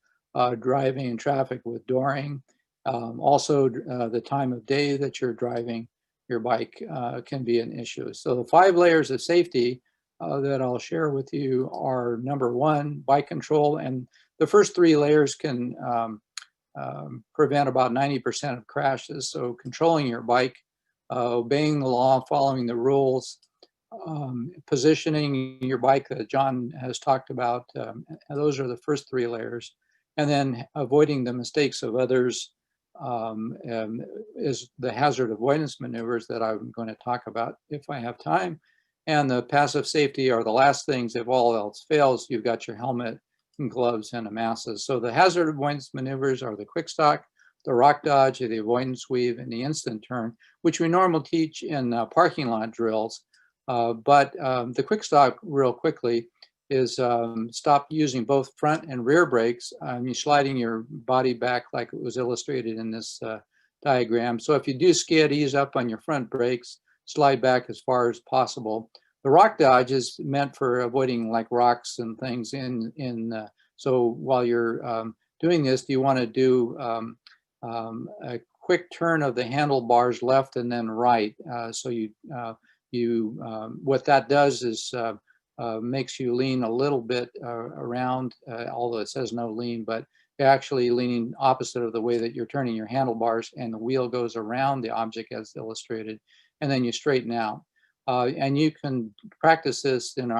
driving in traffic with dooring. Also, the time of day that you're driving your bike can be an issue. So the 5 layers of safety that I'll share with you are: number 1, bike control. And the first 3 layers can prevent about 90% of crashes. So controlling your bike, obeying the law, following the rules, positioning your bike that John has talked about. Those are the first 3 layers. And then avoiding the mistakes of others is the hazard avoidance maneuvers that I'm going to talk about if I have time. And the passive safety are the last things. If all else fails, you've got your helmet and gloves and a mask. So the hazard avoidance maneuvers are the quick stop, the rock dodge, the avoidance weave, and the instant turn, which we normally teach in parking lot drills. But the quick stop, real quickly, is stop using both front and rear brakes. You're sliding your body back like it was illustrated in this diagram. So if you do skid, ease up on your front brakes, slide back as far as possible. The rock dodge is meant for avoiding like rocks and things so while you're doing this, you want to do a quick turn of the handlebars left and then right. So what that does is makes you lean a little bit around, although it says no lean, but you're actually leaning opposite of the way that you're turning your handlebars, and the wheel goes around the object as illustrated, and then you straighten out. And you can practice this in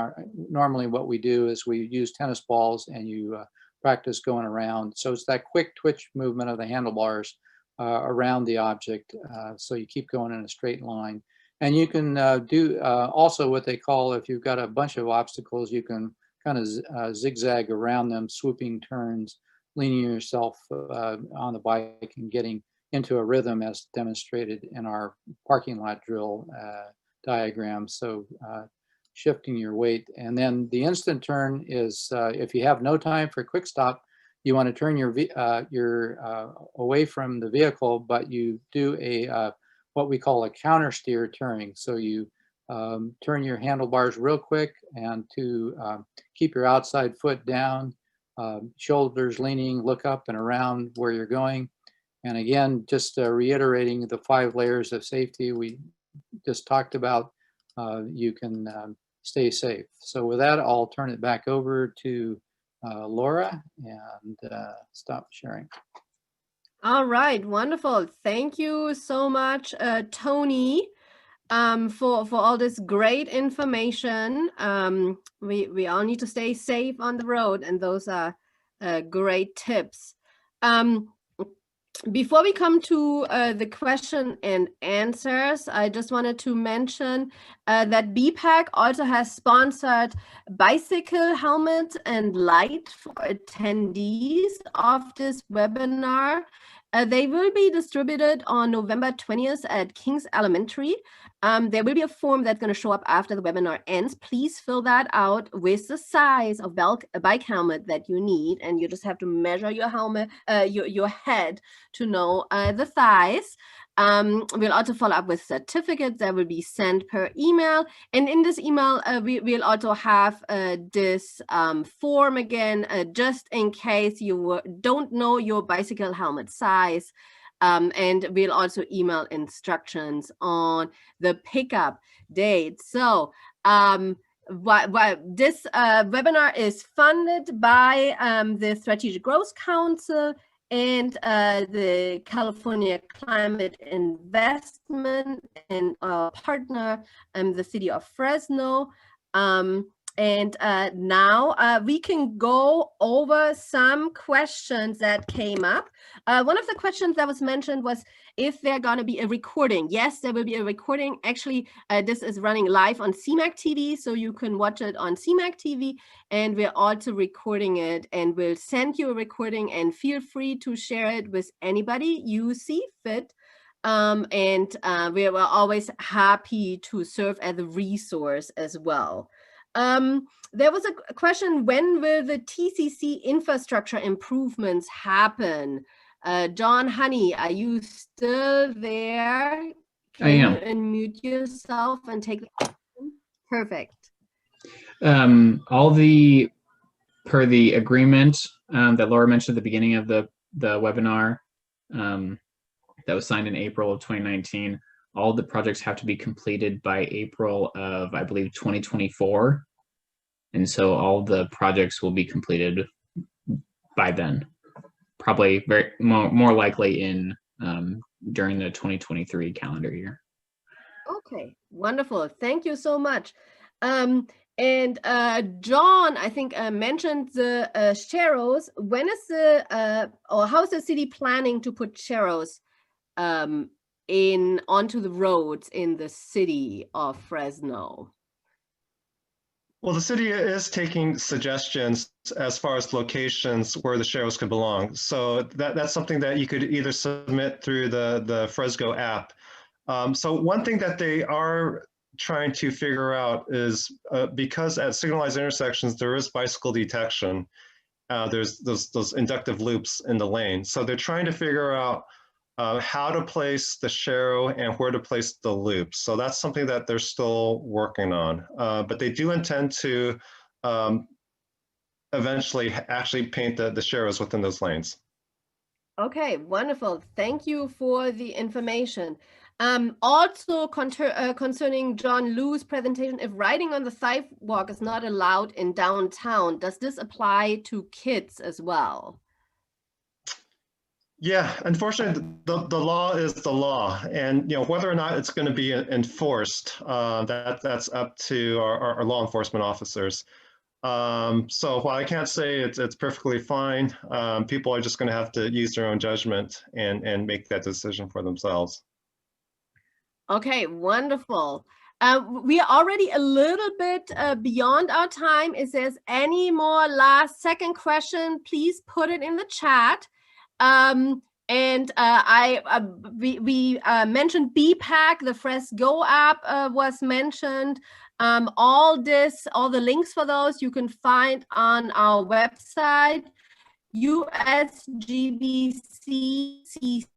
normally what we do is we use tennis balls and you practice going around. So it's that quick twitch movement of the handlebars around the object. So you keep going in a straight line. And you can do also what they call, if you've got a bunch of obstacles, you can kind of zigzag around them, swooping turns, leaning yourself on the bike and getting into a rhythm as demonstrated in our parking lot drill diagram. So shifting your weight. And then the instant turn is if you have no time for quick stop, you want to turn your away from the vehicle, but you do a what we call a counter steer turning. So you turn your handlebars real quick and to keep your outside foot down, shoulders leaning, look up and around where you're going. And again, just reiterating the 5 layers of safety we just talked about, you can stay safe. So with that, I'll turn it back over to Laura and stop sharing.
All right, wonderful. Thank you so much, Tony, for all this great information. We all need to stay safe on the road, and those are great tips. Before we come to the question and answers, I just wanted to mention that BPAC also has sponsored bicycle helmets and light for attendees of this webinar. They will be distributed on November 20th at King's Elementary. There will be a form that's going to show up after the webinar ends. Please fill that out with the size of bike helmet that you need, and you just have to measure your helmet, your head, to know the size. We'll also follow up with certificates that will be sent per email. And in this email, we'll also have this form again, just in case you don't know your bicycle helmet size. And we'll also email instructions on the pickup date. So this webinar is funded by the Strategic Growth Council and the California Climate Investment and our partner, the city of Fresno. And now we can go over some questions that came up. One of the questions that was mentioned was if there's going to be a recording. Yes, there will be a recording. Actually, this is running live on CMAC TV, so you can watch it on CMAC TV. And we're also recording it, and we'll send you a recording, and feel free to share it with anybody you see fit. And we are always happy to serve as a resource as well. There was a question, when will the TCC infrastructure improvements happen? John Honey, are you still there? Can
I am.
you unmute yourself and take the question? Perfect.
Per the agreement that Laura mentioned at the beginning of the webinar that was signed in April of 2019, all the projects have to be completed by April of, I believe, 2024. And so all the projects will be completed by then, probably more likely in during the 2023 calendar year.
Okay, wonderful. Thank you so much. And John, I think mentioned the sharrows. When is the or how is the city planning to put sharrows onto the roads in the city of Fresno?
Well, the city is taking suggestions as far as locations where the sharrows could belong. So that's something that you could either submit through the Fresno app. So one thing that they are trying to figure out is because at signalized intersections, there is bicycle detection. There's those inductive loops in the lane. So they're trying to figure out how to place the sharrow and where to place the loops. So that's something that they're still working on. But they do intend to eventually actually paint the sharrows within those lanes.
Okay, wonderful. Thank you for the information. Also concerning John Liu's presentation, if riding on the sidewalk is not allowed in downtown, does this apply to kids as well?
Yeah, unfortunately, the law is the law, and whether or not it's going to be enforced, that's up to our law enforcement officers. So while I can't say it's perfectly fine, people are just going to have to use their own judgment and make that decision for themselves.
Okay, wonderful. We are already a little bit beyond our time. If there's any more last second question, please put it in the chat. And we mentioned BPAC, the Fresgo app was mentioned. All the links for those you can find on our website, USGBC